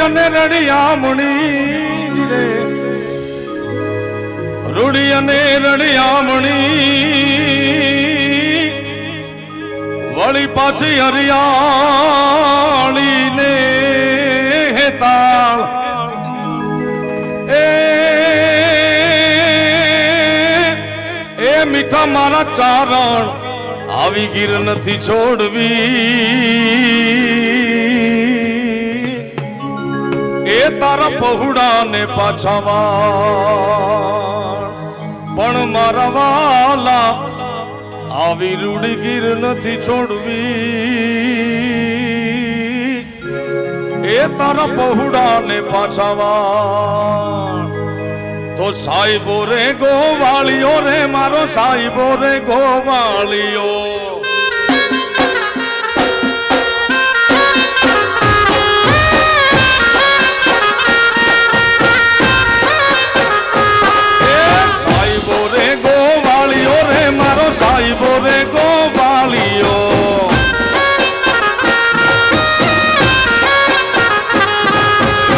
અને રડિયામણી રે રૂડી અને રડિયામણી વળી પાછી હરિયાળી ને હેતાળ એ મીઠા મારા ચારણ આવી ગીર નથી છોડવી એ તારા પહુડા ને પાછાવા પણ મારા વાલા આવી રૂડી ગીર નથી છોડવી એ તારા પહુડા ને પાછાવા તો સાહેબો રે ગોવાળિયો રે મારો સાહેબો રે ગોવાળિયો સાહેબો રે ગોવાળિયો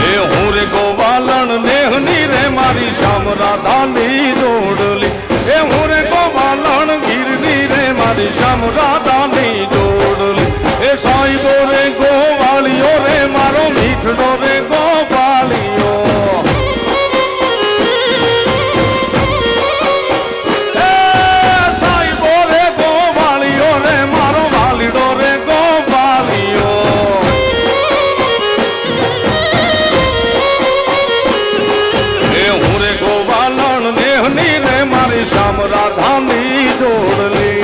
એ હું રે ગોવાલણ નેહની રે મારી શ્યામ રાધાની જોડલી એ હું રે ગોવાલણ ગીરની રે મારી શ્યામ રાધાની જોડલી એ સાહેબો રે ગોવાળિયો રે મારો મીઠડો રે ગોવાળિયો શ્યામ રાધાની જોડલી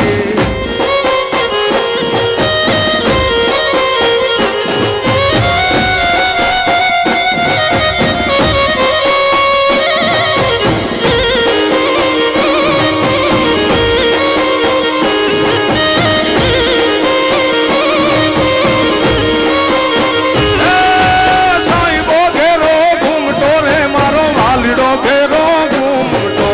સાહેબો ઘેરો ઘૂમટો રે મારો વાલીડો ઘેરો ઘૂમટો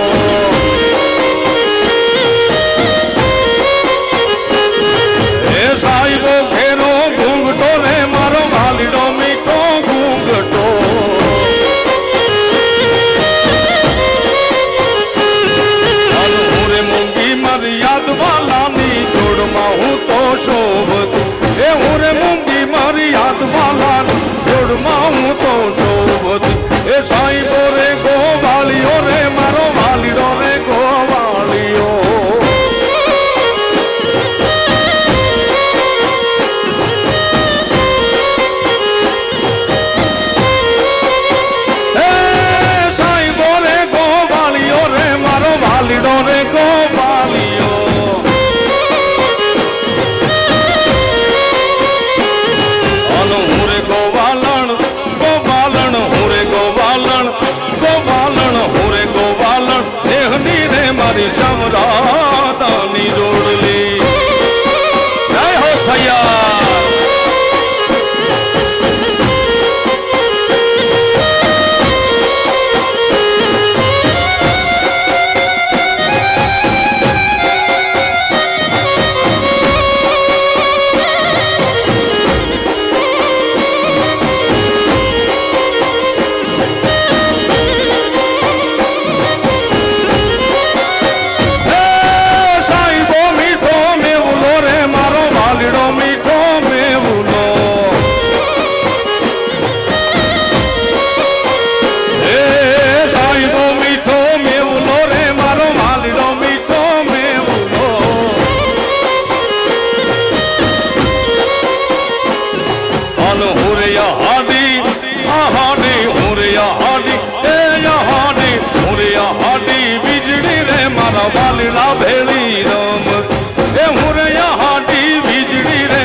એ હું રે મૂંગી મારી યાદ વાલા જોડમાં હું તો શોભત એ સાહેબો રે ગોવાળિયો રે મારો વાલીડો રે ગોવાળિયો એ સાહેબો રે ગોવાળિયો રે મારો વાલીડો રે ગોવાળિયો મારી શ્યામ રાધાની જોડલી જય હો સૈયા વાલીડા ભેળી રમ એ હું રે હાડી વીજળી રે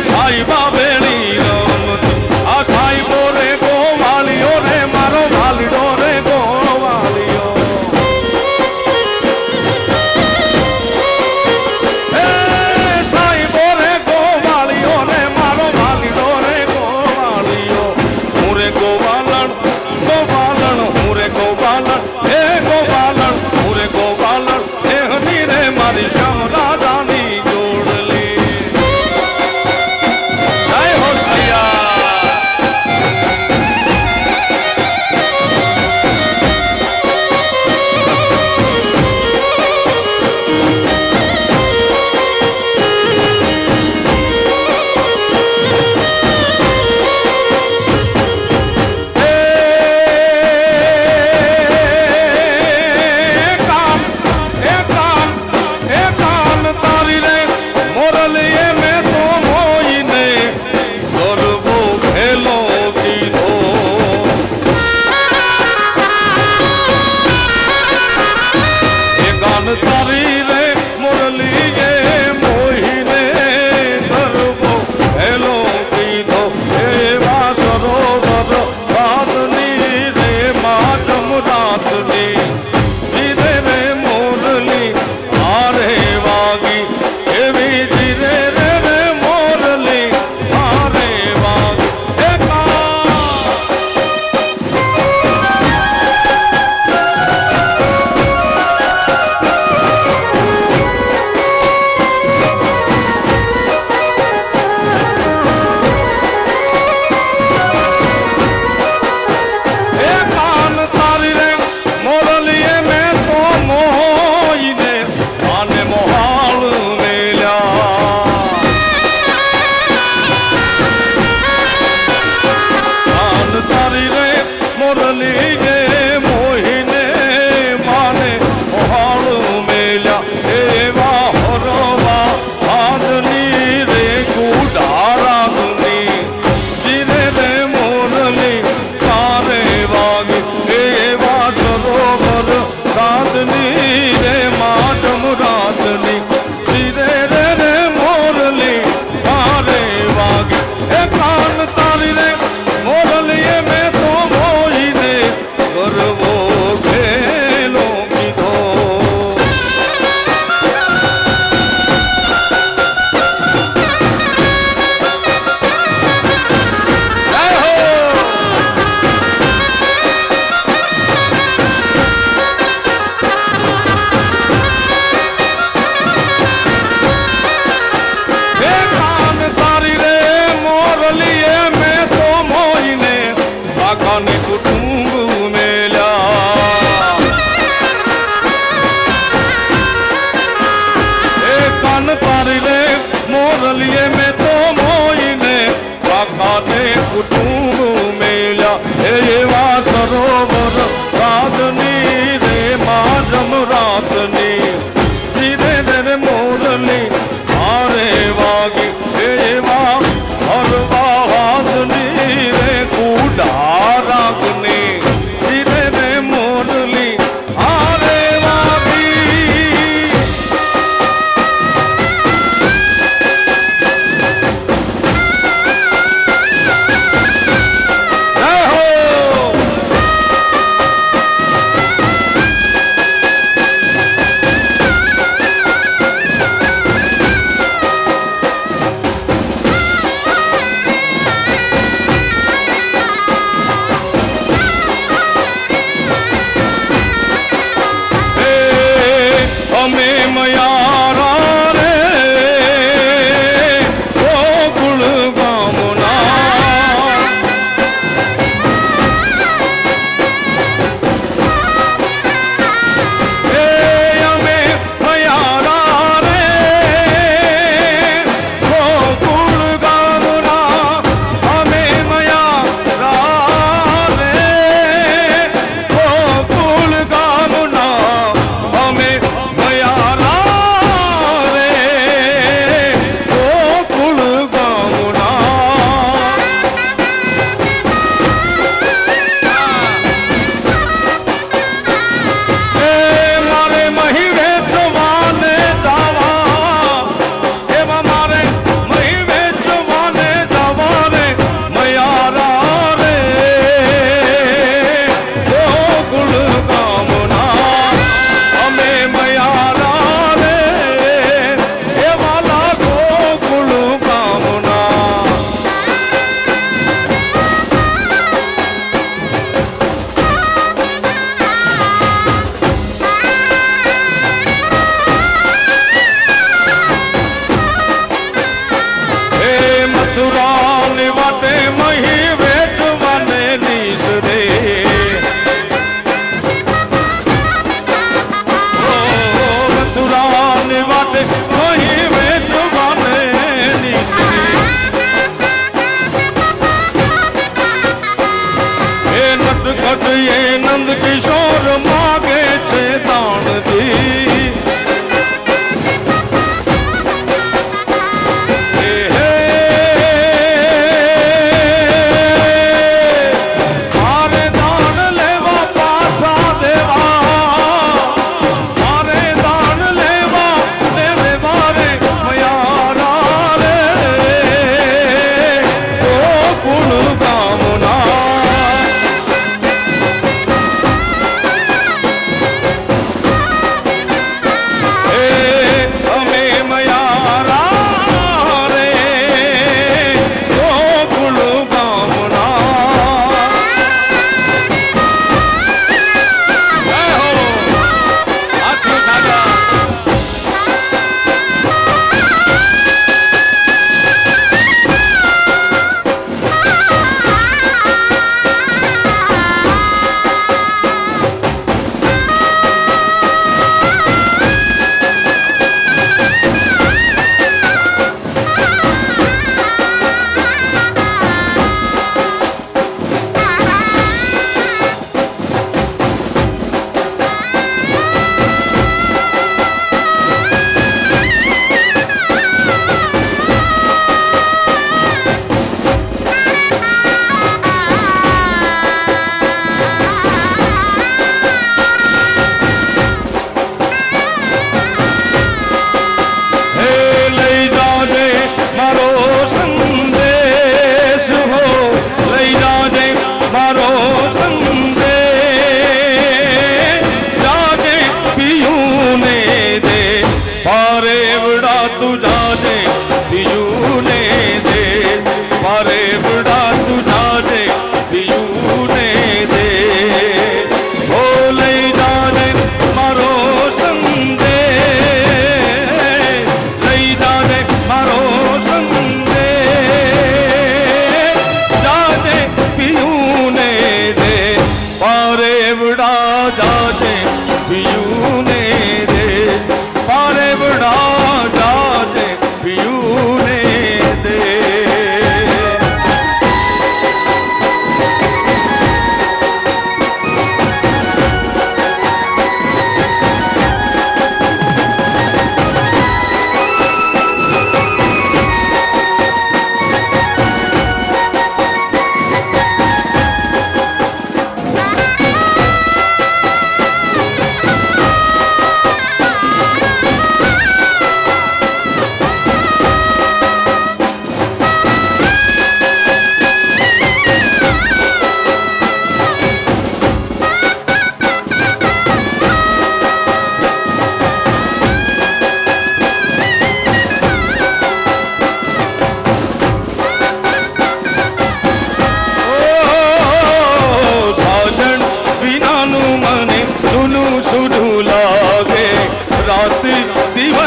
સાહેબા ભેળી રમ આ સાહેબો રે ગોવાળિયો રે મારો વાલીડો રે ગોવાળિયો એ સાહેબો રે ગોવાળિયો રે મારો વાલીડો રે ગોવાળિયો હું રે ગોવાલણ ગોવાલણ હું રે ગોવાલણ હે ગોવાલણ હું રે ગોવાલણ મારી શ્યામ રાધાની જોડલી જય હો સૈયા મારી રે મોરલીએ મેં તો મોઈને કાકાને કુટુંબ મેલ્યા એવા સરોવર રાતની રે માં જમરાતની ધીરે ધીરે મોરલી મારે વાગી એવા હરવા હાથની રે કુડા રાગની ધીરે રે મોરલી હારે વાગી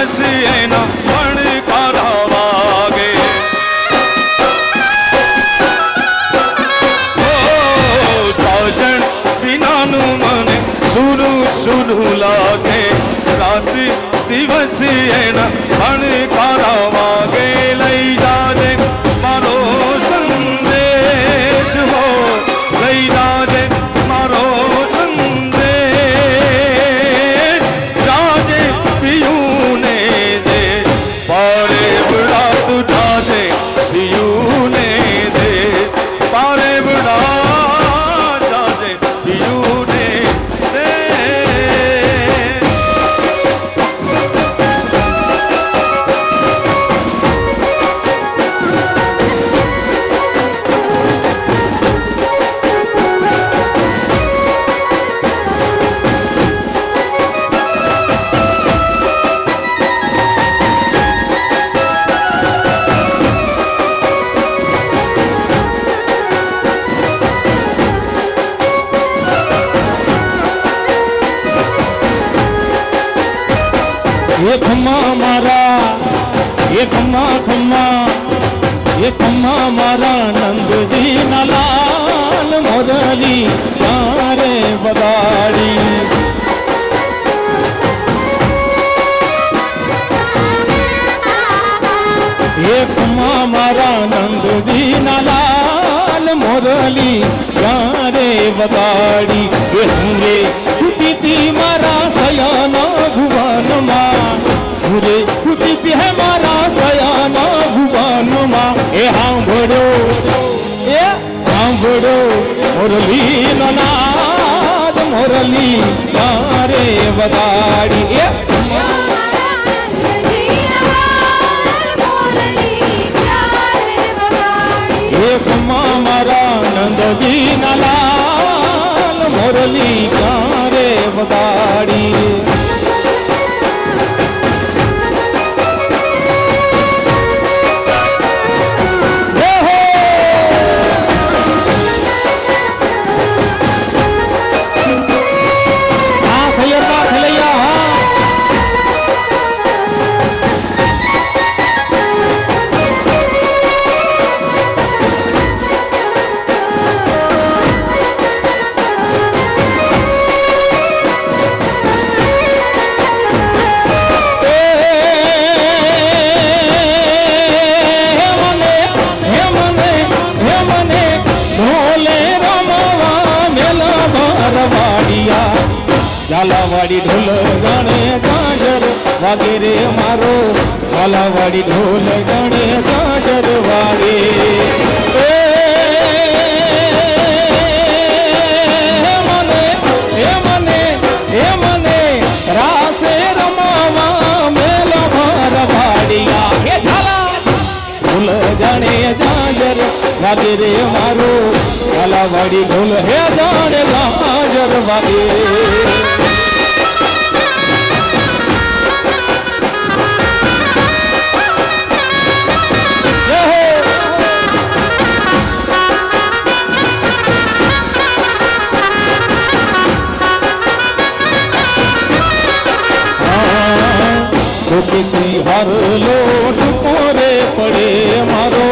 દિવસ એના ભણકારા વાગે. સાજણ વિનાનું મને સુરું સુરું લાગે. રાત્રિ દિવસ એના ભણકારા વાગે. લઈ જાજે મારો સંદેશ હો, લઈ જાજે મારો સંદેશ. જાજે પિયુને દે પારે બડા તું જાજે પિયુને દે પારે બડા જાજે પિયુને દે. ખમ્મા મારા એ ખમ્મા મારા નંદજી ના લાલ મોરલી તારે બગાડી. એ ખમ્મા મારા નંદજી ના લાલ મોરલી તારે બગાડી. એ હુંરે છૂટી મારા સયાના ભુવનમાં, હુરે છૂટી હે મારા સયાના ભુવનમાં. એ સાંભળો મોરલી નો નાદ મોરલી તારે વગાડી. એક મારા નંદજી ના લાલ મોરલી તારે વગાડી. ઝાલાવાડી ઢોલ ગણે ગાજર વાગે રે મારો, ઝાલાવાડી ઢોલ ગણે ગાજર વાગે. મને રાસે રમાવા મેલ ભર વાડિયા. હે ઝાલા ઢોલ ગણે ગાજર વાગે રે મારો, ઝાલાવાડી ઢોલ હે જાણે ગાજર વાગે. ગોપીથી હર લોટ કોરે પડે મારો,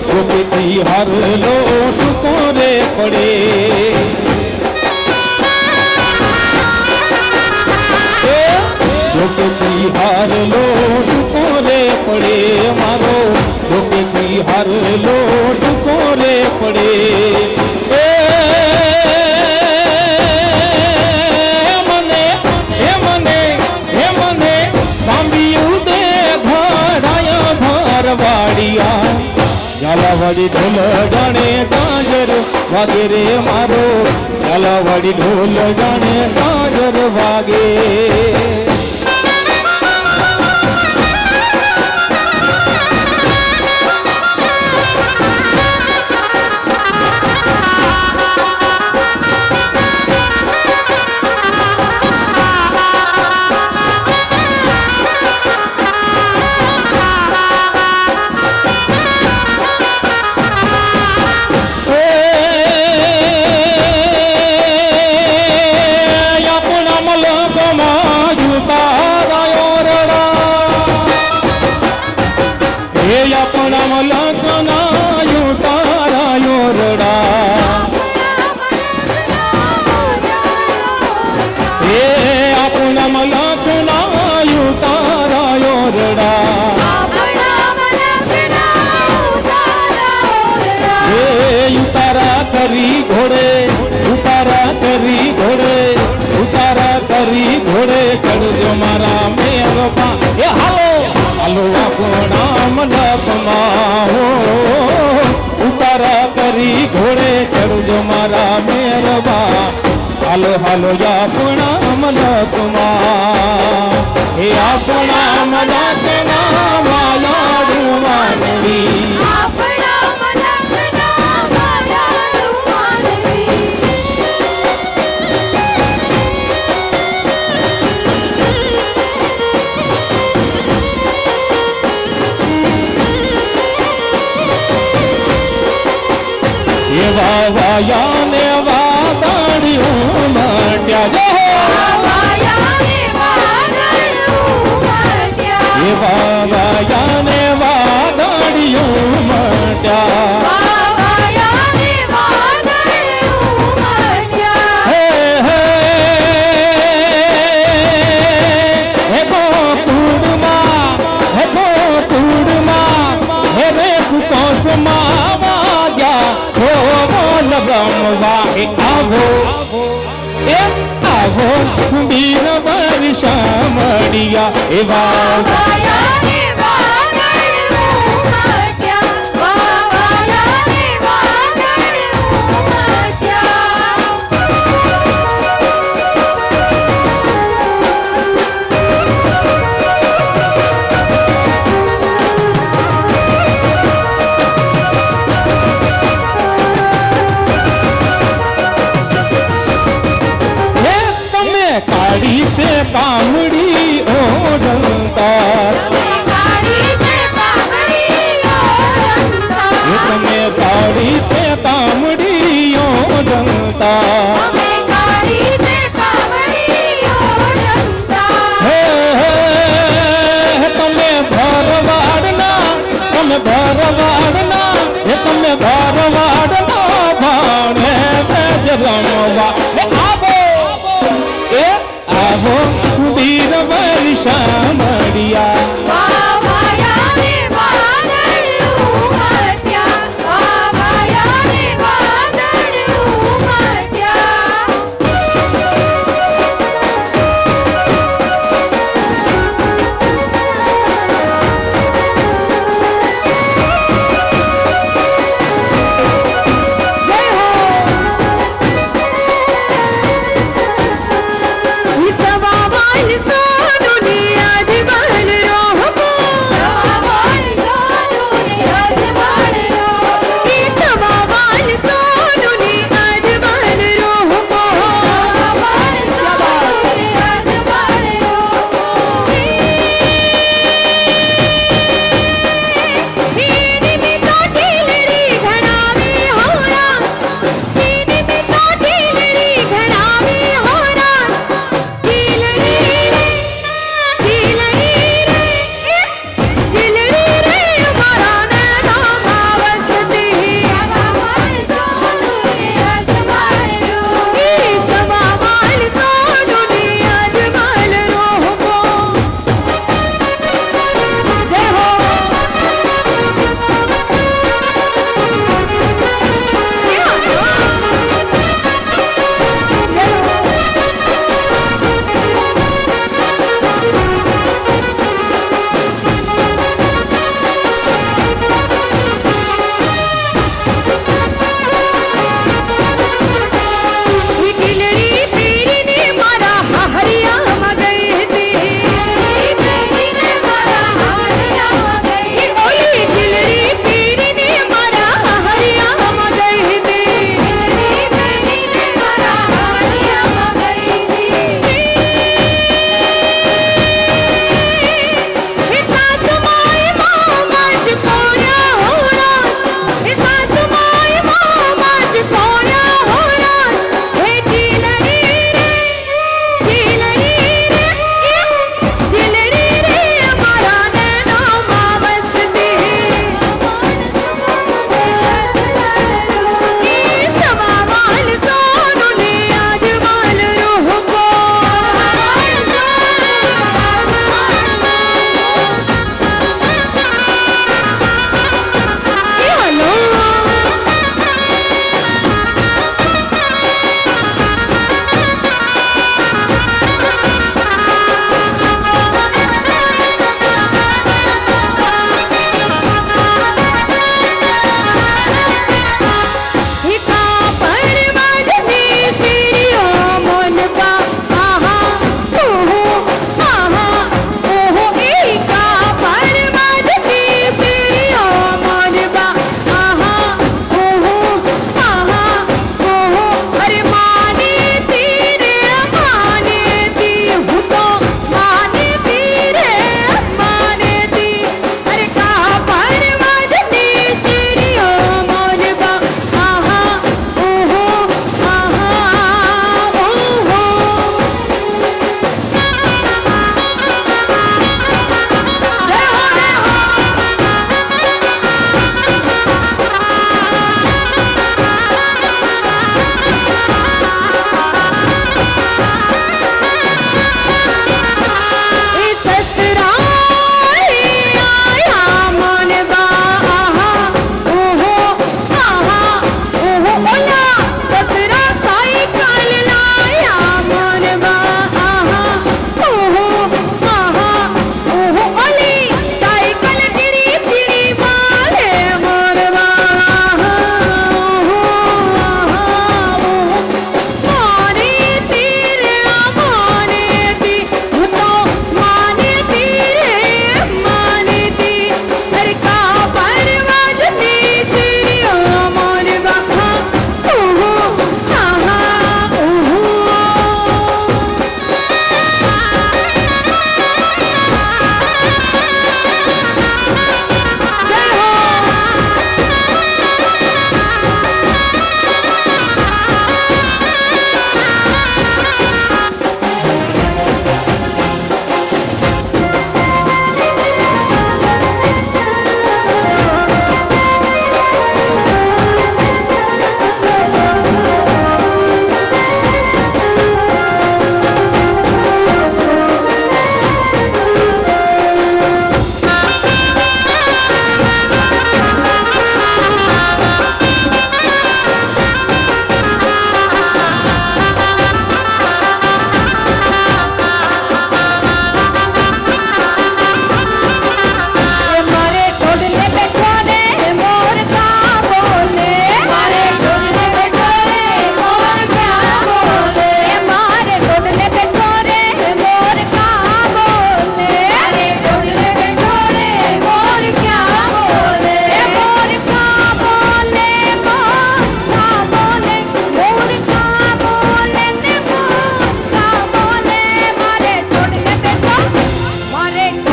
ગોપીથી હર લોટ કોરે પડે. ગોપીથી હર લોટ કોરે પડે મારો, ગોપીથી હર લોટ કોરે પડે. ઝાલાવાડી ઢોલ જાણે ગાજર વાગે રે મારો, ઝાલાવાડી ઢોલ જાણે ગાજર વાગે. હાલો આપણા મલકમાં હો ઉતાર કરી ઘોડે ચડજો મારા મેરબા હાલો હાલો આપણા મલકમાં હે આપણા મલકમાં વાલાડું વાનવી આપણા મલકના વાલાડું માનવી એવા વાયા ને વાદળિયું મટ્યા વાયાને વાદળું મટ્યા એવા વાયા ને વાદળિયું મટ્યા વાયાને વાદળું મટ્યા હે ગોકુળમાં હે રે સુકોસમાં વાગ્યા હો બોલ બ્રહ્મવા એ આવો બીર વર્ષા મળ્યા એવા વાયાને વાદળું મટ્યા વાયાને વાદળું મટ્યા કાઢી તે કામડી ઓઢંકાર તમે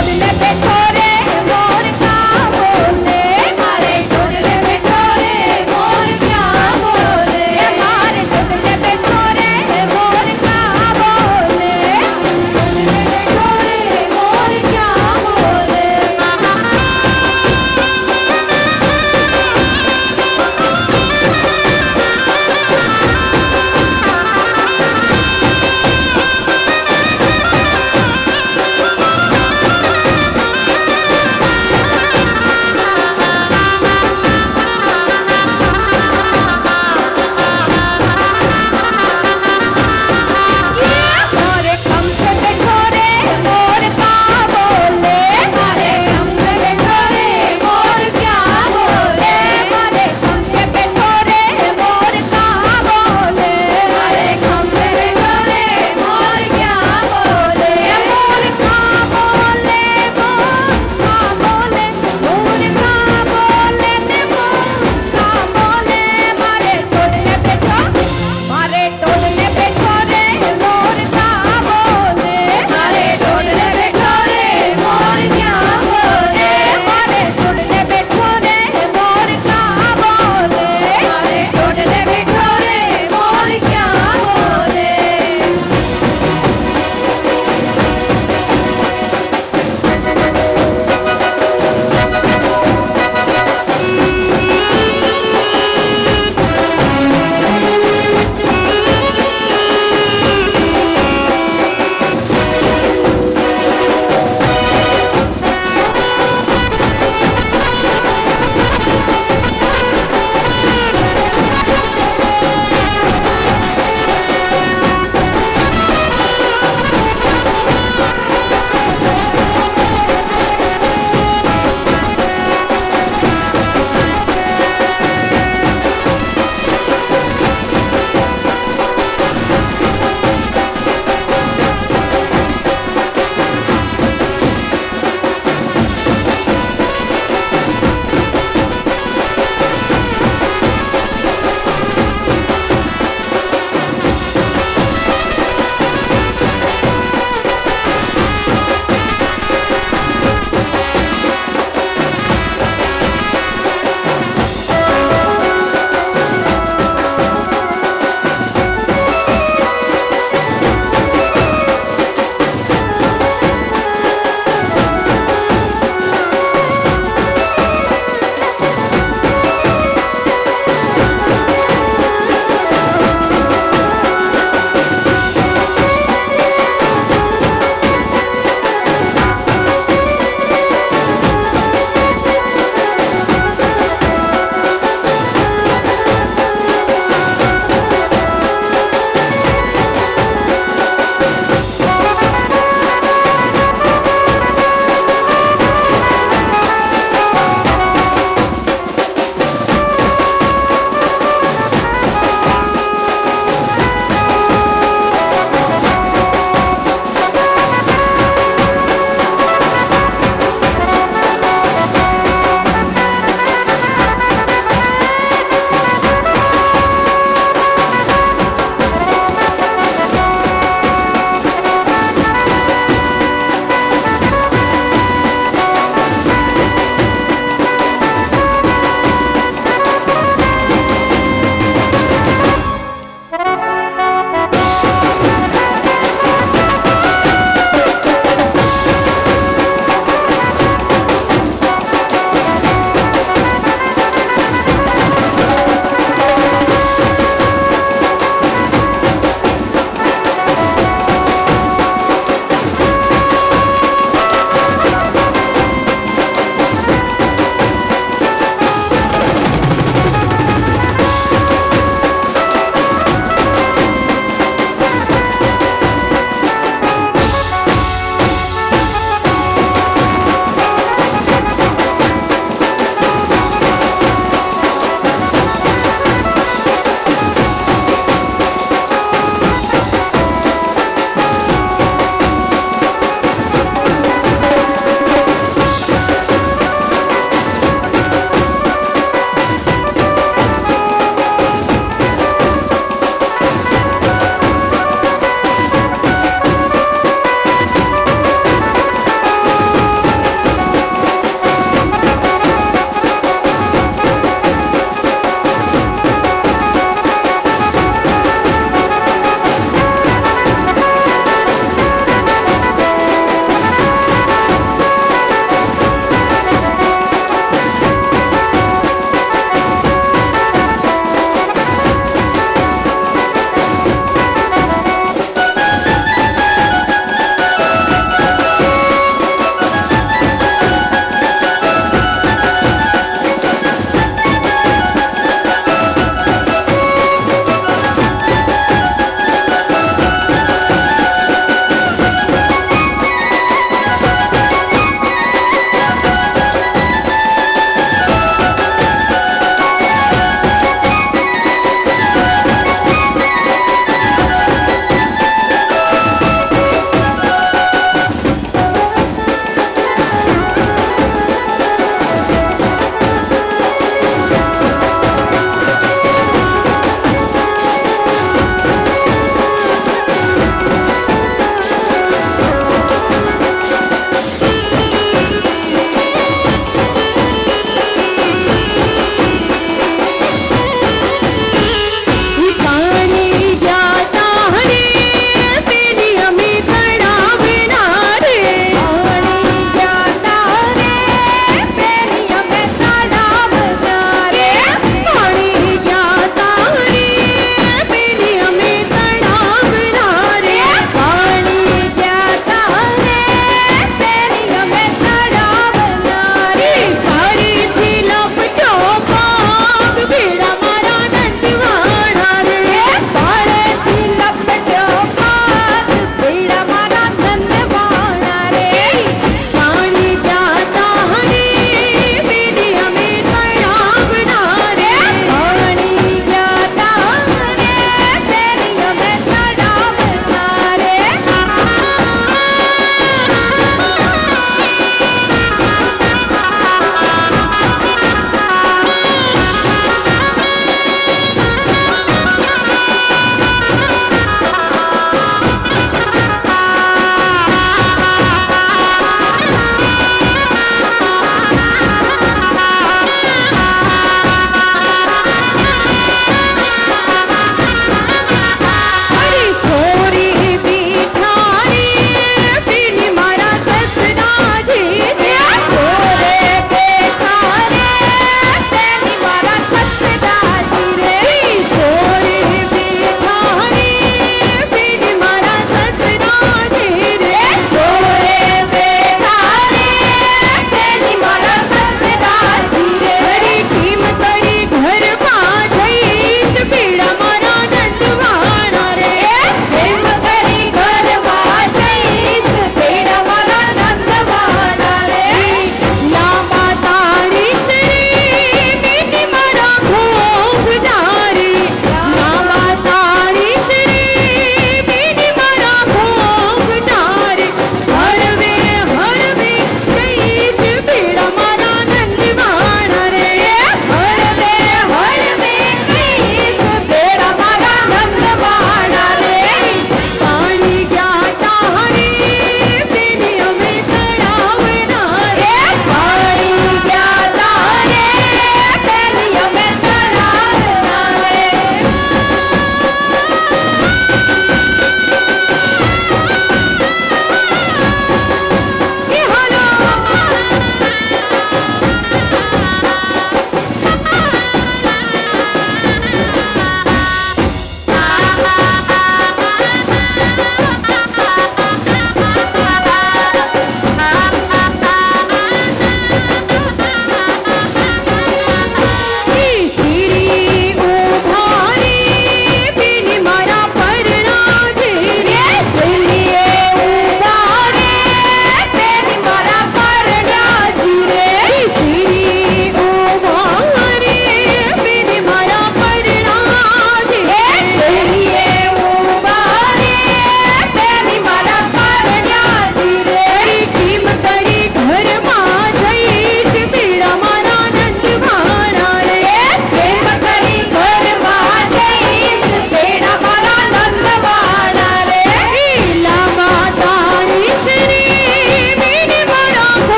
ઢોડલે બેઠો રે મોર કા બોલે મારે ઢોડલે બેઠો રે મોર ક્યાં બોલે મારે ઢોડલે બેઠો રે મોર કા બોલે ઢોડલે બેઠો રે મોર ક્યાં બોલે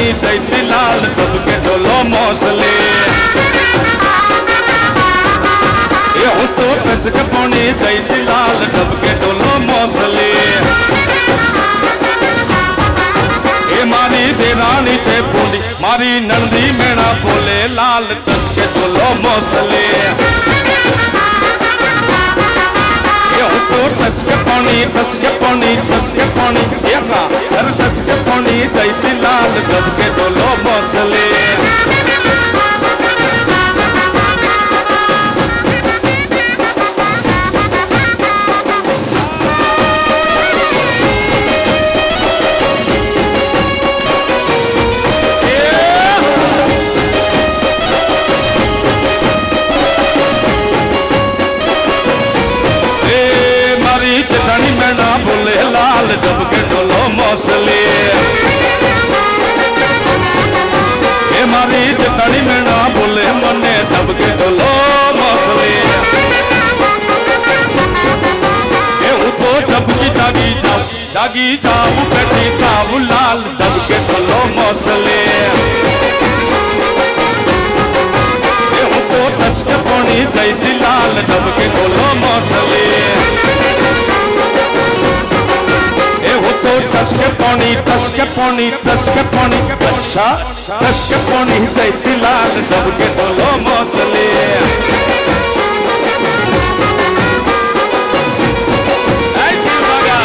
पानी जैती लाल डबके डोलो मौसले ये हूँ तो कसक पानी जैती लाल डबके डोलो मौसले ये मारी देरानी छे बोली मारी नंदी मेरा बोले लाल डबके डोलो मौसले तो टसके पानी एका हर टसके पानी दैती लाल डबके डोलो मौसले चटनी में ना बोले लाल डबके डोलो मौसले ये मारी चटनी में ना बोले मने डबके डोलो मौसले ये तो जबकी जागी जाऊ बैठी ताऊ लाल डबके डोलो मौसले ये तो टसके पानी दैती लाल डबके डोलो मौसले तो टसके पानी अच्छा टसके पानी दैती लाल डबके डोलो मौसले ऐसी बागा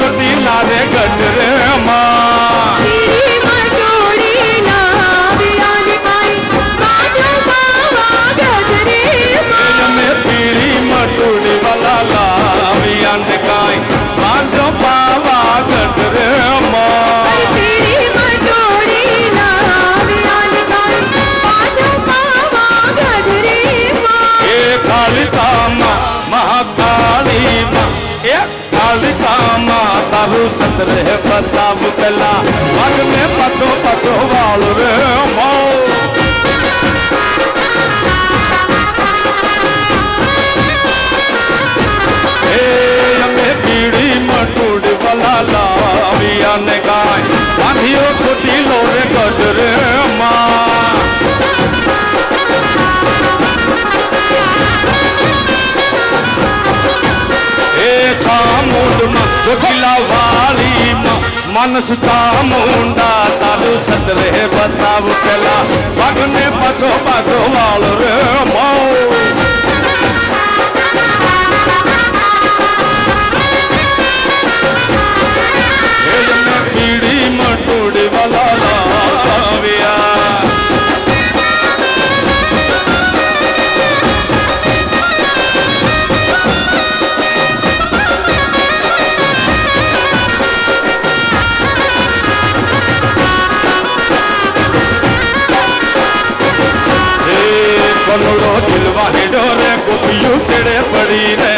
छोटी लारे गजरे माँ पीड़ी मटूड़ी वाला लाविया निकाय बांधो बाबा गजरे माँ ये काली कामा महाकाली माँ कालिका माता रू सतरे बताब कला पग में पछो वाल रे मो पीड़ी मटूड़ी वाला लाविया ने गाय बांधियो छोटी लोरे गजरे माँ जोगिला वाली मनस चामुंडा तालू सतरे बताब कला पग में पछो वाल रे मो पीड़ी मटूड़ी वाला लाविया कनुड़ो दिलवा डोरे गोपियों तेरे पड़ी रे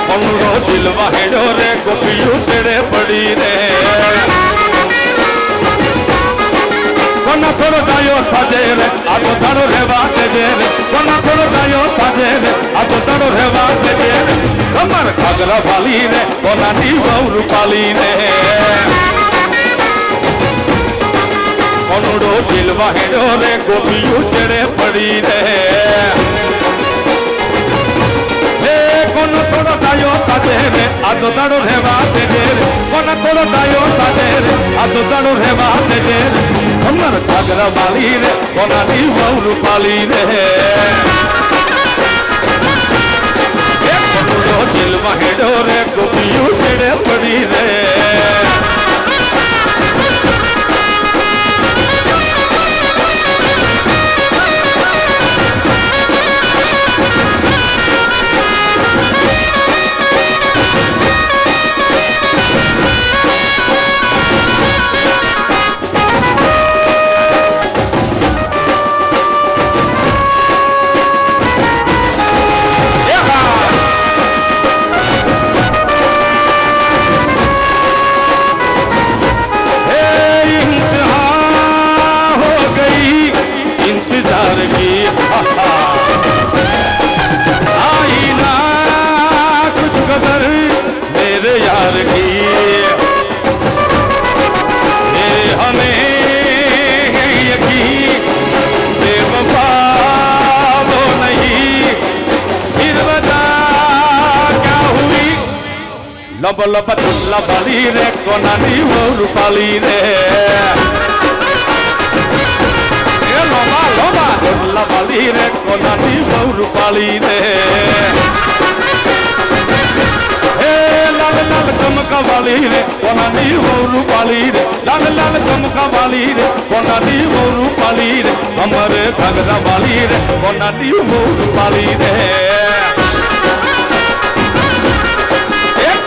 कनुड़ो दिलवा डोरे गोपियों तेरे पड़ी रे कोना थोड़ो दायो साजे रे आतो तारो रे बाते दे रे कोना थोड़ो दायो साजे रे आतो तारो रे बाते दे रे कमर घाघरा वाली रे कोना नी बहु पाली रे कनुड़ो दिलवा डोरे गोपियों चढ़े पड़ी रे कोना थोड़ो दायो साजे रे आतो तारो रे बाते दे रे कोना थोड़ो दायो साजे रे आतो तारो रे बाते दे रे कमर घाघरा वाली रे कोना नी बहु पाली रे कनुड़ो दिलवा डोरे गोपियों चढ़े पड़ी रे લપ ચોટલા વાળી રે કોનાની વહુ રૂપાળી રે એ લોબા લોબા ચોટલા વાળી રે કોનાની વહુ રૂપાળી રે એ લાલ લાલ ચમકા વાળી રે કોનાની વહુ રૂપાળી રે લાલ લાલ ચમકા વાળી રે કોનાની વહુ રૂપાળી રે અમારે ઘાઘરા વાળી રે કોનાની વહુ રૂપાળી રે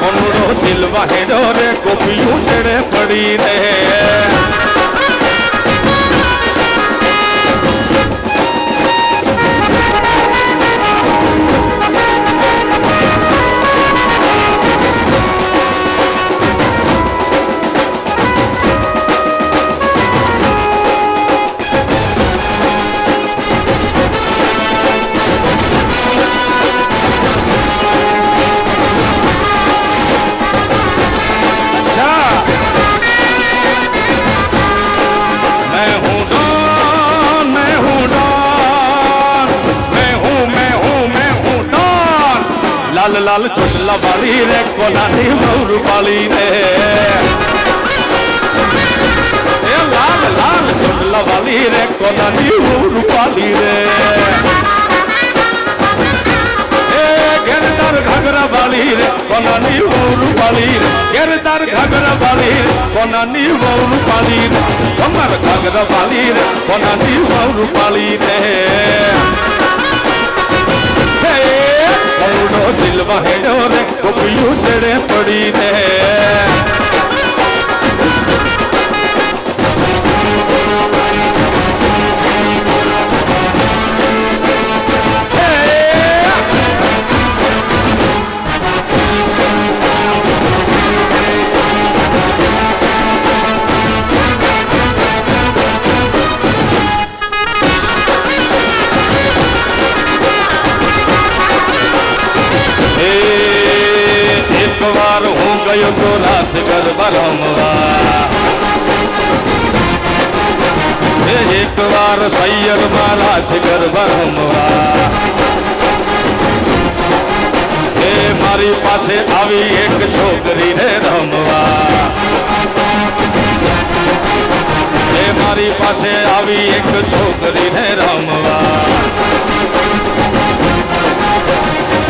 કોનડો દિલવા હેડો રે કોપિયું ચડે પડી રે लाल लाल चोटला वाली रे कोनानी वहु रूपाली रे ए लाल लाल चोटला वाली रे कोनानी वहु रूपाली रे ए घेरदार घाघरा वाली रे कोनानी वहु रूपाली रे घेरदार घाघरा वाली रे कोनानी वहु रूपाली रे कमर घाघरा वाली रे कोनानी वहु रूपाली रे કોનડો દિલવા હેડો રે કોપિયું ચડે પડી રે વાર હું ગયો તો રાસ ગરબા રમવા એક વાર સૈયરમાં રાસ ગરબા રમવા એ મારી પાસે આવી એક છોકરીને રમવા એ મારી પાસે આવી એક છોકરીને રમવા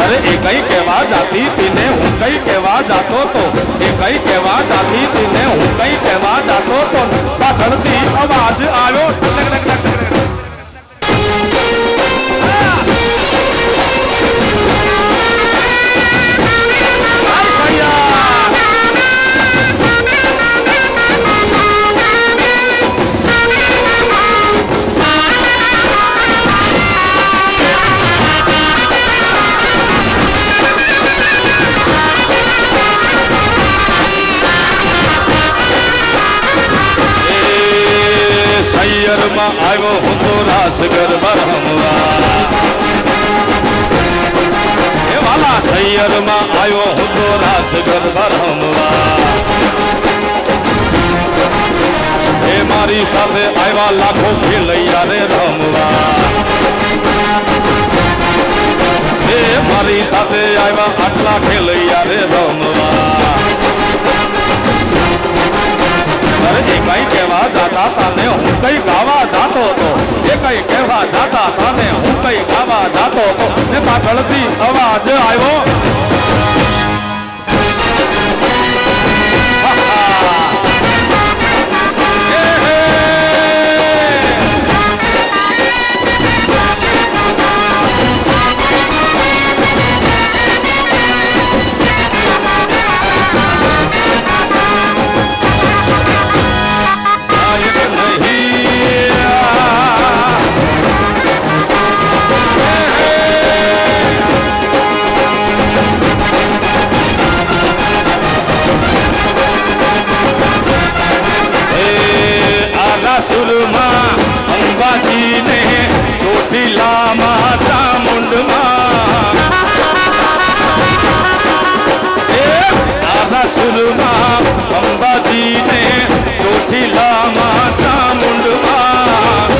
अरे ए कई कहवा जाती तीने हूँ कई कहवा जातो तो ए कई कहवा जाती तीने हूँ कई कहवा जातो तो पाछळती अवाज आयो સૈયરમાં આવ્યો હું તો રાસ ગરબા રમવા એ વાલા સૈયરમાં આવ્યો હું તો રાસ ગરબા રમવા એ મારી સાથે આવ્યા લાખો ખેલૈયા રે રમવા એ મારી સાથે આવ્યા આટલા ખેલૈયા રે રમવા અરે એ કઈ કહેવા જાતા તાને હું કઈ ગાવા જાતો તો એ કઈ કહેવા જાતા તાને હું કઈ ગાવા જાતો તો ને પાછળથી અવાજ આવ્યો સુરમાં અંબાજીને ચોટીલામાં ચામુંડમાં આના સુરમાં અંબાજીને ચોટીલામાં ચામુંડમાં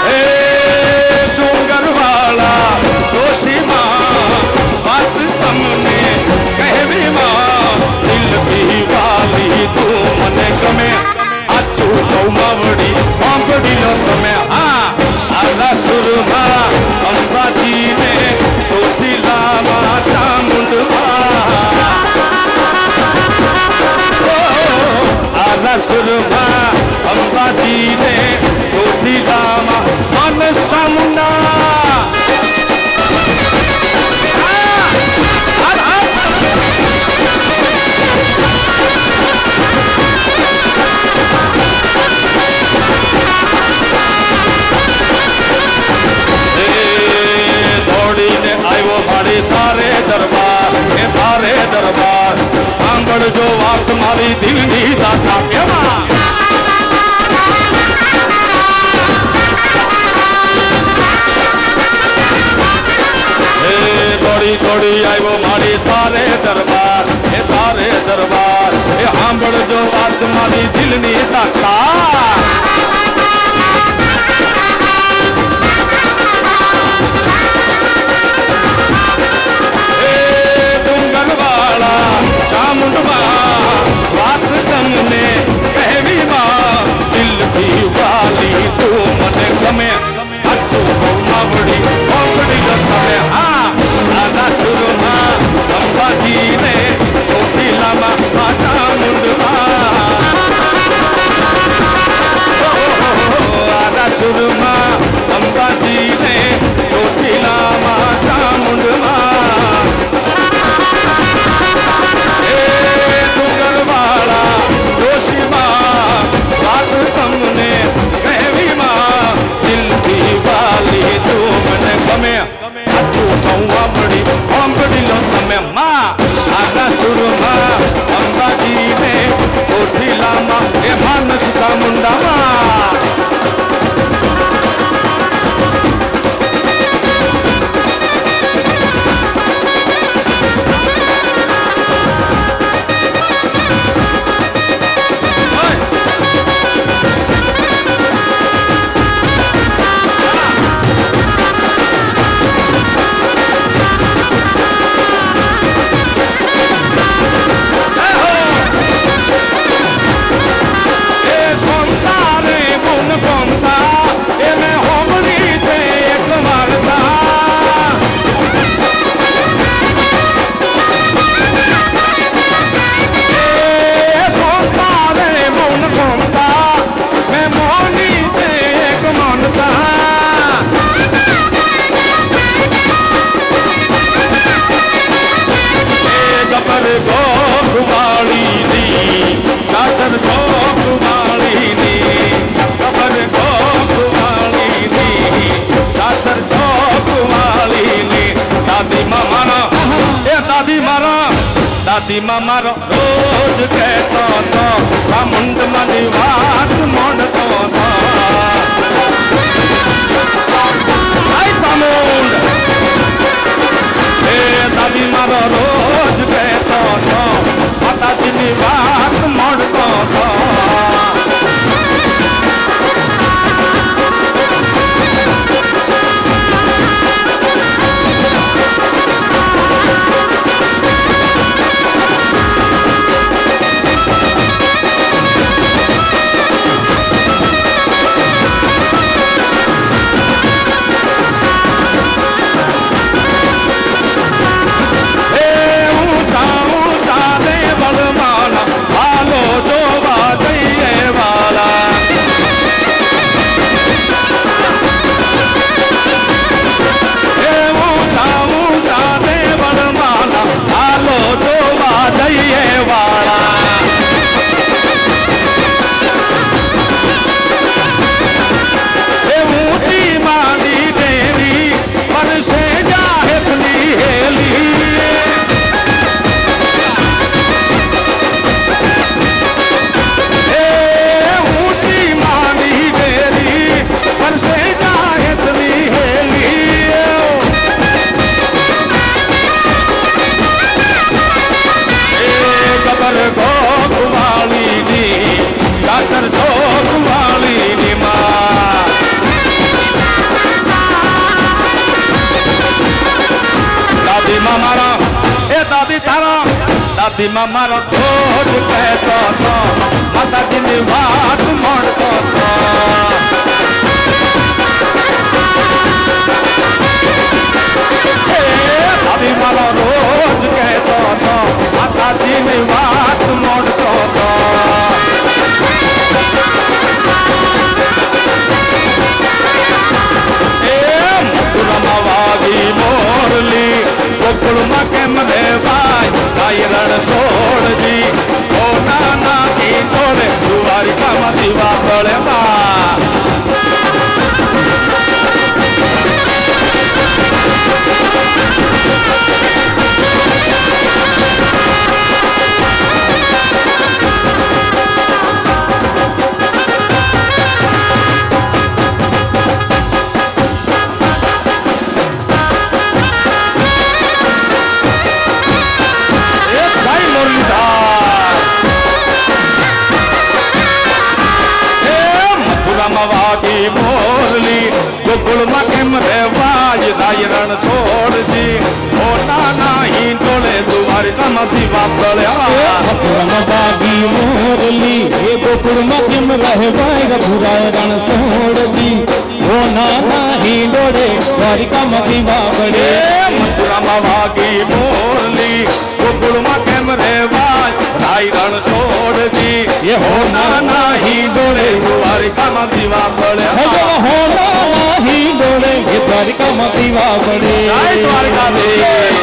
એ ડુંગરવાળા સાંભળજો વાત મારી દિલની દાતા કેવા દોડી દોડી આવ્યો મારી તારે દરબાર એ તારે દરબાર એ સાંભળજો વાત મારી દિલની દાતા ચામુંડમાં વાત તમને કહેવી માં દિલથી વાલી તું મને ગમે સાચું બહુ માવડી મોકડી તમે હા દાદા સુરમાં અંબાજીને ચોટીલામાં ચામુંડમાં દાદા સુરમાં અંબાજીને ચોટીલામાં ચામુંડમાં તમને કહેવી માં દિલથી વાલી તું મને ગમે આટલું કહું આંબડી લો તમે માં આના સુરમાં અંબાજીને ચોટીલામાં એ માનસ ચામુંડામાં દાદીમાં મારો રોજ કહેતો હતો ચામુંડ મારી વાત મોડતો હતો ચામુંડ એ દાદી મારો રોજ કહેતો હતો માતાજીની વાત મોડતો હતો દાદીમાં મારો રોજ કહેતો હતો માતાજીની વાત મળતો હતો દાદી મારો રોજ કહેતો હતો માતાજીની વાત મળતો હતો મથુરામાં વાગી મોરલી ગોકુળમાં કેમ દેવાય રણ સોળજી ઓ નાના કી તોડે દ્વારિકામાં દીવા તળે રણ છોડજી ઓ નાના હિંડોળે દ્વારિકામાંથી વાપર્યા મથુરામાં બાગી મોરલી એ ગોકુળમાં કેમ રહેવાય રઘુરાય રણ છોડજી ઓ નાના હિંડોળે દ્વારિકામાંથી વાપરે મથુરામાં વાગી મોરલી ગોકુળમાં કેમ રેવાય રાય રણ છોડજી એ ઓ નાના હિંડોળે દ્વારિકામાંથી વાપર્યા હો નાના હિંડોળે એ દ્વારિકામાંથી વાપરે જય દ્વારકાધીશ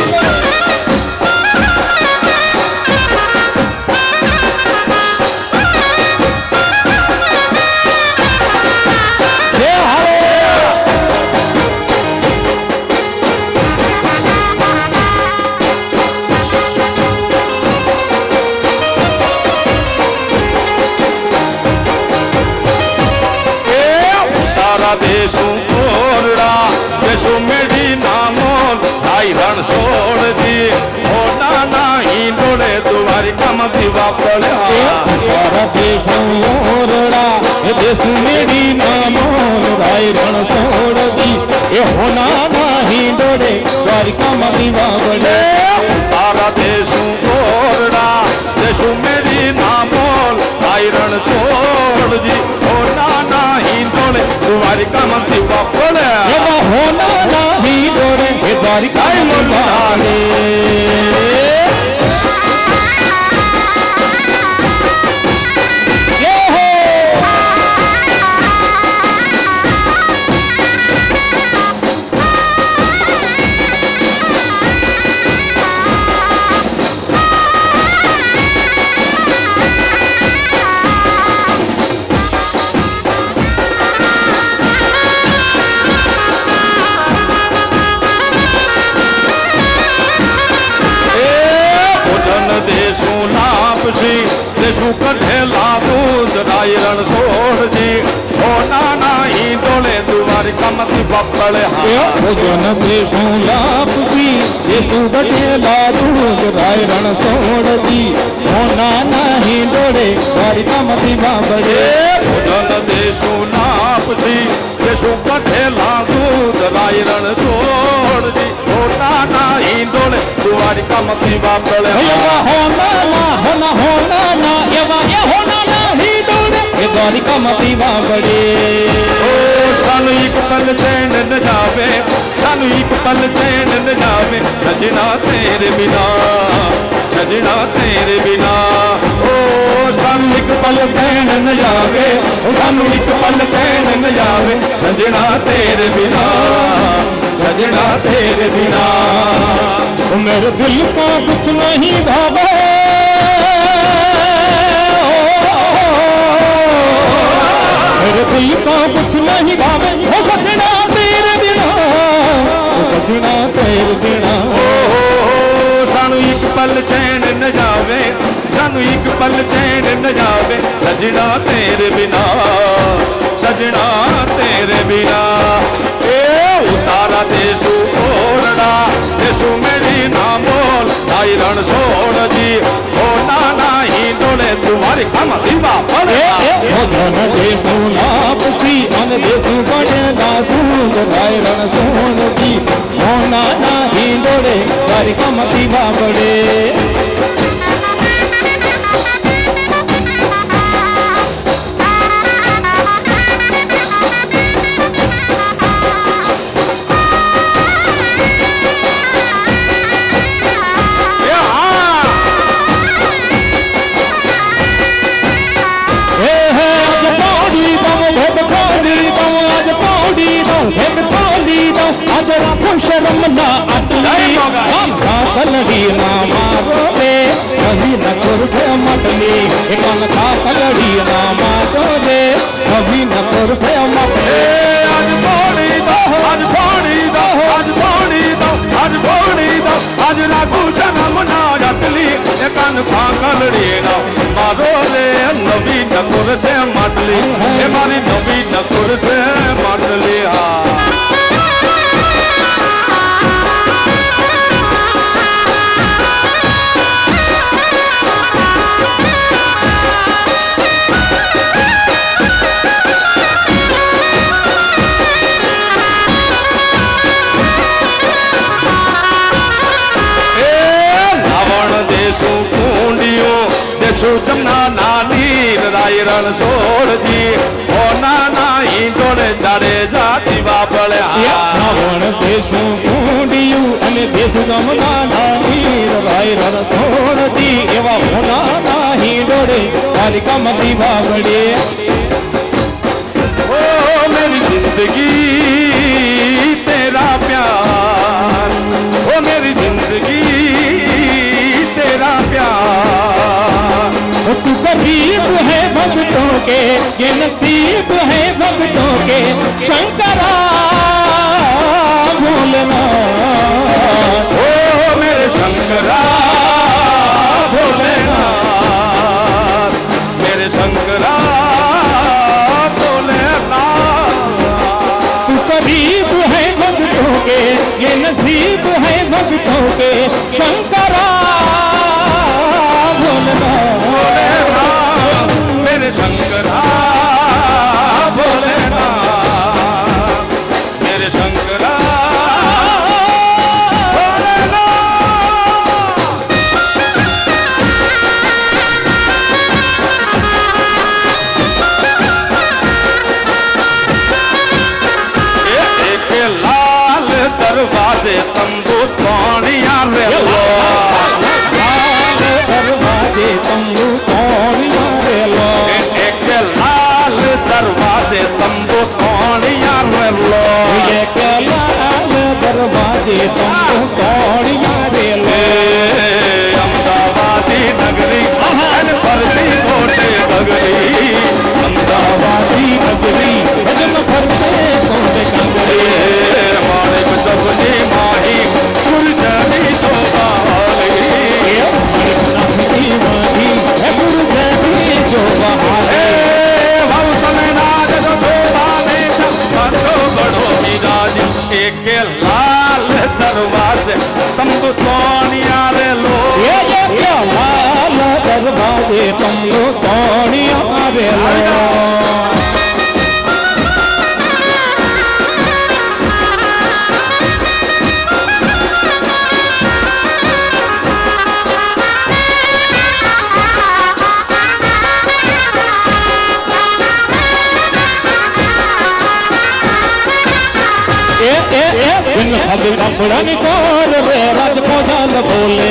દેશું ઓરડા દેશું મેઢી નામોલ ભાઈ રણ છોડજી ઓ નાના હિંડોળે દ્વારિકામાંથી વાપર્યા ઓરડા એ દેશું મેડી નામો રાય રણ છોડજી એ હોનાના હિંડોળે દ્વારિકામાંથી વાવડે તારા દેશું ઓરડા દેશું મેઢી નામોલ ભાઈ રણ છોડજી ઓ નાના હિંડોળે દ્વારિકામાંથી વાપર્યા એવા હોનાના હિંડોળે એ દ્વારિકામાં વાવડે દેશું કઢેલા દૂધ રાય રણ છોડજી ઓ નાના હિંડોળે દ્વારિકામાંથી વાપર્યા ભોજન દેશું લાપસી દેશું ગઢેલા દૂધ રાય રણ છોડજી ઓ નાના હિંડોળે દ્વારિકામાંથી વાપરે ભોજન દેશું નાપસી દેશું કઢેલા દૂધ રાય રણ છોડજી ઓ નાના હિંડોળે દ્વારિકામાંથી વાપર્યા દ્વારિકામાંથી વાવડે ઓ સાનું એક પલ ચैन ન જાવે સાનું એક પલ ચैन ન જાવે સજના તેરે બિના સજના તેરે બિના ઓ સાનું એક પલ ચैन ન જાવે સાનું એક પલ ચैन ન જાવે સજના તેરે બિના સજના તેરે બિના मेरे दिल का कुछ नहीं भावे मेरे दिल का कुछ नहीं भावे हो सजना तेरे बिना हो सजना तेरे बिना सानू एक पल चैन न जावे सानू एक पल चैन न जावे सजना तेरे बिना सजना तेरे बिना ए उतारा देशु ओरड़ा देशु मेरी नामोल आई रण छोड़जी ओ नाना હિંડોળે तुम्हारी काम दीवा पड़े हो धन देशु लापसी अन देशु बड़े दूध राय रण सोनजी हो नाना હિંડોળે દ્વારિકામાંથી વાવડે शर्म ना अटली हम कलड़ी ना मारो रे कभी न कुर से मटली कौन था कलड़ी ना मारो रे कभी न कुर से मटली आज पानी दो आज पानी दो आज पानी दो आज पानी दो आज राखू जन्म ना अटली कान कलड़ी ना मारो रे नवी नकुर से मटली मारी नवी नकुर से मटली हाँ जमुना नानीर राय रणछोड़ जी ओ नाना ईंडोळे जाडेजा जीवा बळ्या રાવણ દેશું કુંડિયું અને દેશ જમના હીર રાય રણછોડજી એવા હોના હિંડોળે કાલિકામાં દીવા વડે ओ मेरी जिंदगी तेरा प्यार ओ मेरी जिंदगी तेरा प्यार तू गरीब है भक्तों के ये नसीब है भक्तों के शंकरा भोलेनाथ ओ मेरे शंकरा भोलेनाथ मेरे शंकरा भोलेनाथ तू करीब है भक्तों के ये नसीब है भक्तों के शंकरा भोलेनाथ भोलेनाथ मेरे शंकरा भोलेनाथ मेरे शंकरा एक लाल दरवाजे तंबू तोड़िया रे लो लाल दरवाजे तंबू तोड़िया रे लो एक लाल दरवाजे तंबू तोड़िया रे लो ये के लाल दरवाजे तंबू तोड़िया रे लो अमदावादी नगरी भरती मोटे बगड़ी अमदावादी नगरी भजन भरते कोटे कंगड़ी माणिक सबनी माही गुरजनी तो बहाली माही है गुरुजनी जो बहाले नाज जो बाने बड़ो बड़ो मिराज एक लाल दरवाजे तंबू तोड़िया रे लो ये क्या लाल दरवाजे तंबू तोड़िया रे लो बिन सब कपड़ा निकाल रे राज कोयल बोले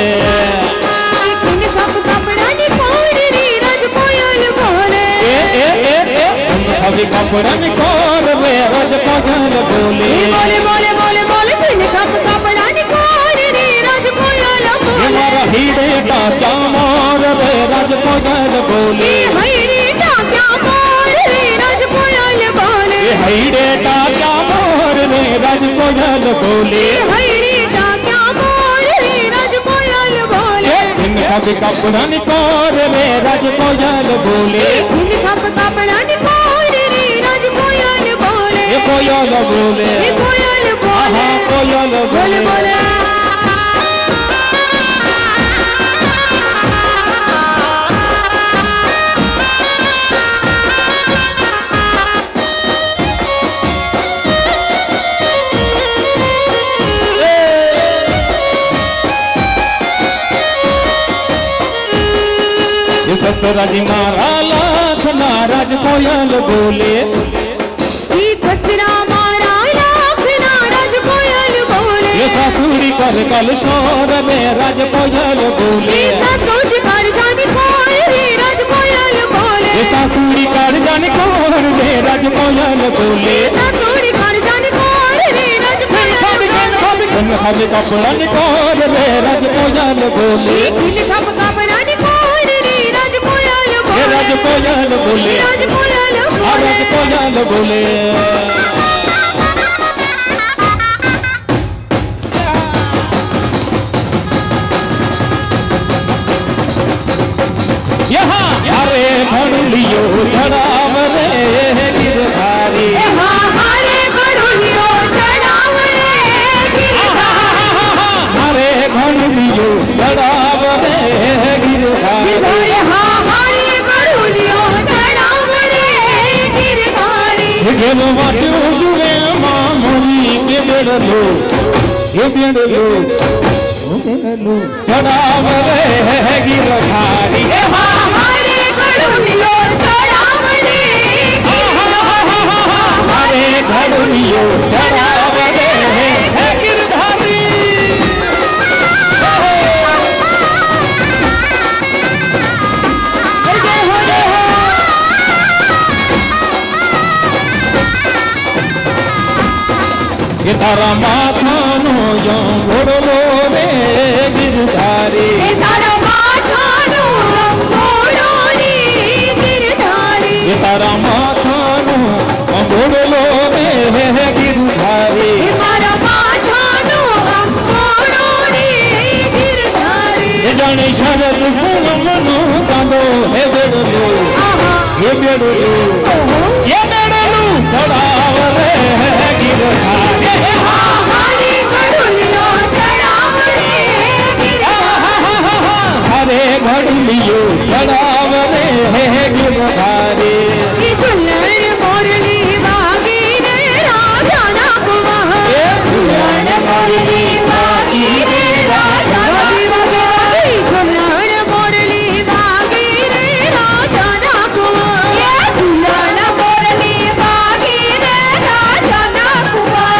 बिन सब कपड़ा निकाल रे राज कोयल बोले बिन सब कपड़ा निकाल रे राज कोयल बोले बोले बोले बोले बोले बिन सब कपड़ा निकाल रे राज कोयल बोले हमारा हीरे का क्या मोर रे राज कोयल बोले हईरे का क्या मोर रे राज कोयल बोले हीरे का क्या मोर रे राज कोयल बोले हईरे का क्या मोर रे राज कोयल बोले बिन सब कपड़ा निकाल रे राज कोयल बोले बिन सब कपड़ा निकाल रे राज कोयल बोले कोयल बोले कोयल बोले कोयल बोले बोले ससुराज मारा लाख नाराज कोयल बोले ससुरा मारा लाख नाराज कोयल बोले ये सासुरी कर कल शोर में राज कोयल बोले ससुर कर जानी कोयल रे राज कोयल बोले ये सासुरी कर जाने कौन रे राज कोयल बोले ससुर कर जानी कोयल रे राज कोयल बोले हमें कपड़ा निकाल रे राज कोयल बोले सब कपड़ा निकाल रे राज कोयल ये राज कोयल बोले राज कोयल राज कोयल बोले यहाँ हरे भर लियो धराम रे गिरधारी हरे बड़ुलियो चढ़ाव रे गिरधारी हरे भर लियो धराम रे गिरधारी हरे बड़ुलियो चढ़ाव रे गिरधारी गेलो वाटो जुए मामोरी के बेड़लो ये बेड़लो તેલું ચડાવ રે ગિરધારી મારે ઘડુલીઓ ચડાવડે મારે ઘડુલીઓ ચડાવ રે ગિરધારી કે તારા માથાનો ઘોડલો રે ગિરધારી એ તારા માથાનું ઘોડોની ગિરધારી કે તારા માથાનો ઘોડલો રે ગિરધારી એ મારા માથાનું ઘોડોની ગિરધારી એ જાણે શરદ પૂનમનો કાંદો હે બેડલું હે બેડલું ચડાવ રે ગિરધારી મારે ઘડુલીઓ ચડાવડે હરે ઘડુલીઓ ચડાવ રે ગિરધારી ઈ ઝુલણ મોરલી વાગી રે રાજાના કુવા ઝુલણ મોરલી વાગી રે રાજાના કુવા ઝુલણ મોરલી વાગી રે રાજાના કુવા ઝુલણ મોરલી વાગી રે રાજાના કુવા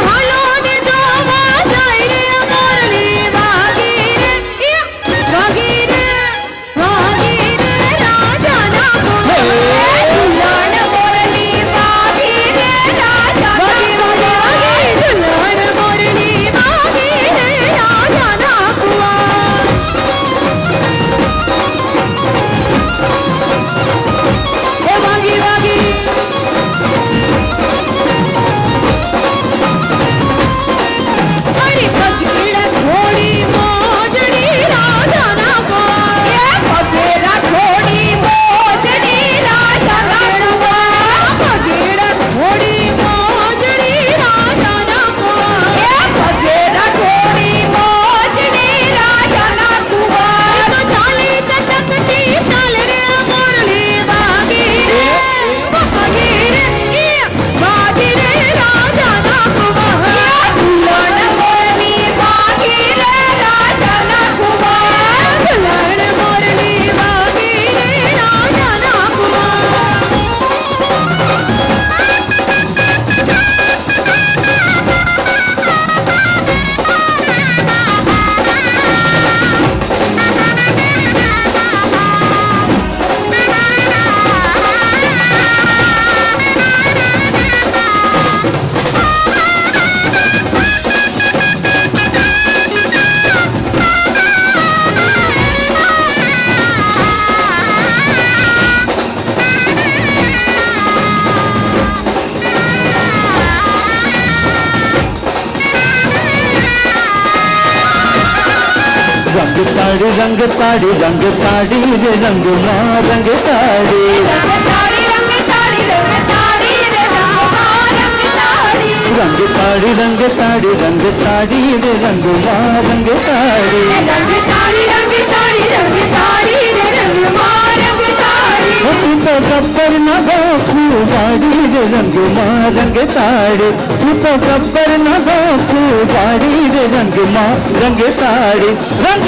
હાલો ને જોવા જાય રે મોરલી વાગી રે રાજાના કુવા ઝુલણ મોરલી વાગી રે રાજાના ઝુલણ મોરલી વાગી રે રાજાના કુવા એ વાગી વાગી અરે પગીડા થોડી મોજડી રાજાના કુવા એ પગીડા થોડી મોજડી રાજાના કુવા પગીડા થોડી મોજડી રાજાના કુવા એ પગીડા થોડી મોજડી રાજાના કુવા તો ચાલી તકતી ચાલ રે મોરલી વાગી રે વાગી રે વાગી રે રાજાના કુવા ઝુલણ મોરલી વાગી રે રાજાના કુવા ઝુલણ મોરલી વાગી રે રાજાના કુવા રંગ તાડી રે રંગમાં રંગ તાડી રંગ તાડી રે રંગમાં રંગ તાડી તું તો ગબ્બર ન ગોખું વાડી રે રંગમાં રંગ તાડી તું તો ગબ્બર ન ગોખું વાડી રે રંગમાં રંગ તાડી રંગ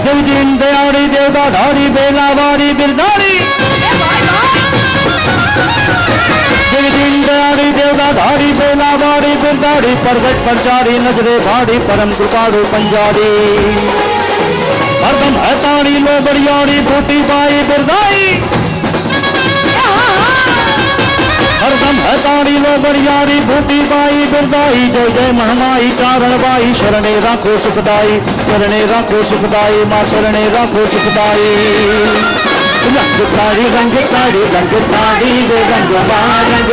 દેવજીન દયાળી દેવતા ધારી બેલાવાળી બિરદારી દેવજીન દયાળી દેવતા ધારી બેલાવાળી બિરદારી પરગટ પરચારી નજરે ભાડી પરમ કૃપાળુ પંજારી હરદમ હતાણી લો બળિયાળી ફૂટી બાઈ બિરદાઈ હરદમ હતાણી લો બળિયાળી ફૂટી બાઈ બિરદાઈ જય જય મહમાઈ ચારણબાઈ શરણે રાખો સુખદાઈ શરણે રાખો સુખદાઈ માં શરણે રાખો સુખદાઈ રંગ તારી રે રંગમાં રંગ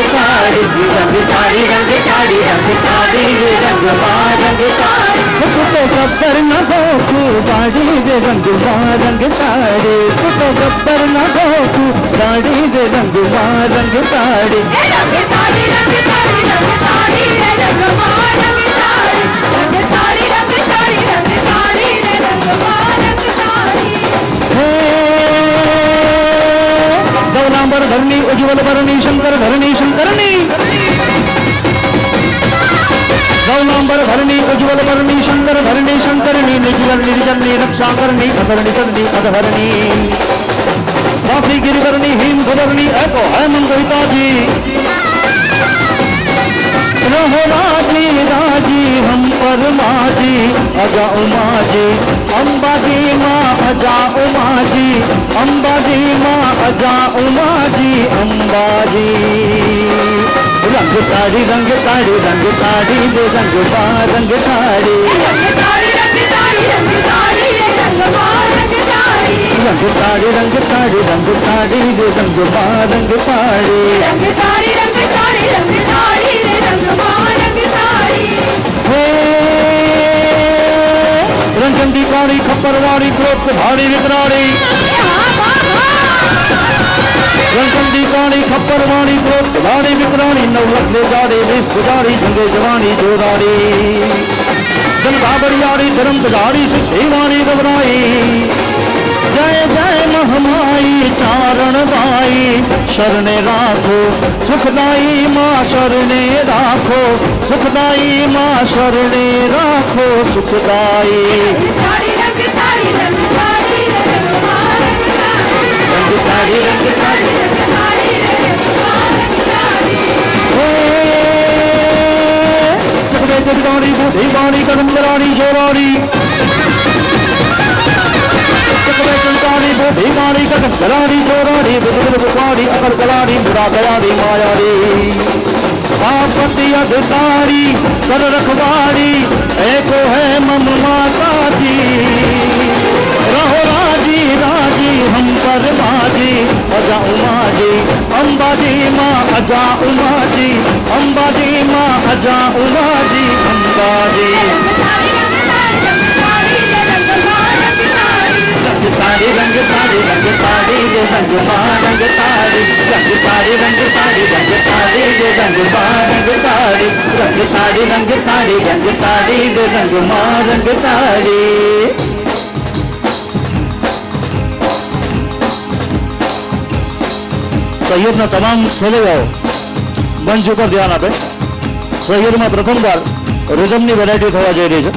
તારી રે રંગમાં રંગ તારી તો ગબ્બર ન ગોખું વાડી રે રંગમાં રંગ તારી તો ગબ્બર ન ગોખું વાડી રે રંગમાં રંગ તારી હે शंकर धरणी उज्ज्वल भरणी शंकर धरणी शंकरणी गौलांबर धरणी उज्ज्वल भरणी शंकर धरणी शंकरणी निर्जल निर्जलनी रक्षा करनी अधरणी करनी अधहरणी काफी गिरिवरणी हिम सुवर्णी ऐको है मंगलता जी रहो राजी राजी हम पर माजी अजा उमा जी अम्बा जी माँ अजा उमा जी अम्बा जी माँ अजा उमा जी अम्बा जी रंग ताड़ी रंग ताड़ी रंग ताड़ी रे रंग बा रंग ताड़ी रंग ताड़ी रंग ताड़ी रंग ताड़ी रे रंग बा रंग ताड़ी रंग ताड़ी रंग ताड़ी रंग ताड़ी रे रंग बा रंग ताड़ी रंग ताड़ी रंग ताड़ी रंग ताड़ी रे रंग बा रंग ताड़ी हे रंजन दी काली खप्परवाड़ी क्रोध भाड़ी विकराड़ी हाँ बाबा रंजन दी काली खप्परवाड़ी क्रोध भाड़ी विकराड़ी नवलख ले जाड़े विष पुजारी जंगे जवानी जोराड़ी जन बाबरियाड़ी धर्म पुजारी सिद्धीवाणी घबराई जय जय महमाई चारण बाई शरणे राखो सुखदाई माँ शरणे राखो सुखदाई माँ शरणे राखो सुखदाई ताड़ी रंग ताड़ी रंग ताड़ी रे रंग बा रंग ताड़ी रंग ताड़ी रंग ताड़ी रंग ताड़ी रे रंग बा रंग ताड़ी चकवे जगदाड़ी बूढ़ी बाड़ी कदम कराड़ी जोराड़ी चकवे चंताड़ी बूढ़ी बाड़ी कदम कराड़ी जोराड़ी बिजल बुखाड़ी अकड़ कलाड़ी बुरा गयाड़ी मायाड़ी आपत्ति अधिकारी कर रखवाड़ी एको है मम माता जी रहो राजी राजी हम पर बाजी अजा उमा जी अम्बा जी माँ अजा उमा जी अम्बा जी माँ अजा उमा जी अम्बा जी रंग ताड़ी रंग ताड़ी रे रंग बा रंग ताड़ी रंग ताड़ी रंग ताड़ी रंग ताड़ी रे रंग माँ रंग ताड़ी रंग ताड़ी रंग ताड़ी रंग ताड़ी रे रंग माँ रंग ताड़ी સૈયદના તમામ ખેલૈયાઓ મંચ ઉપર ધ્યાન આપે. સૈયદમાં પ્રથમવાર રિધમની વેરાયટી થવા જઈ રહી છે.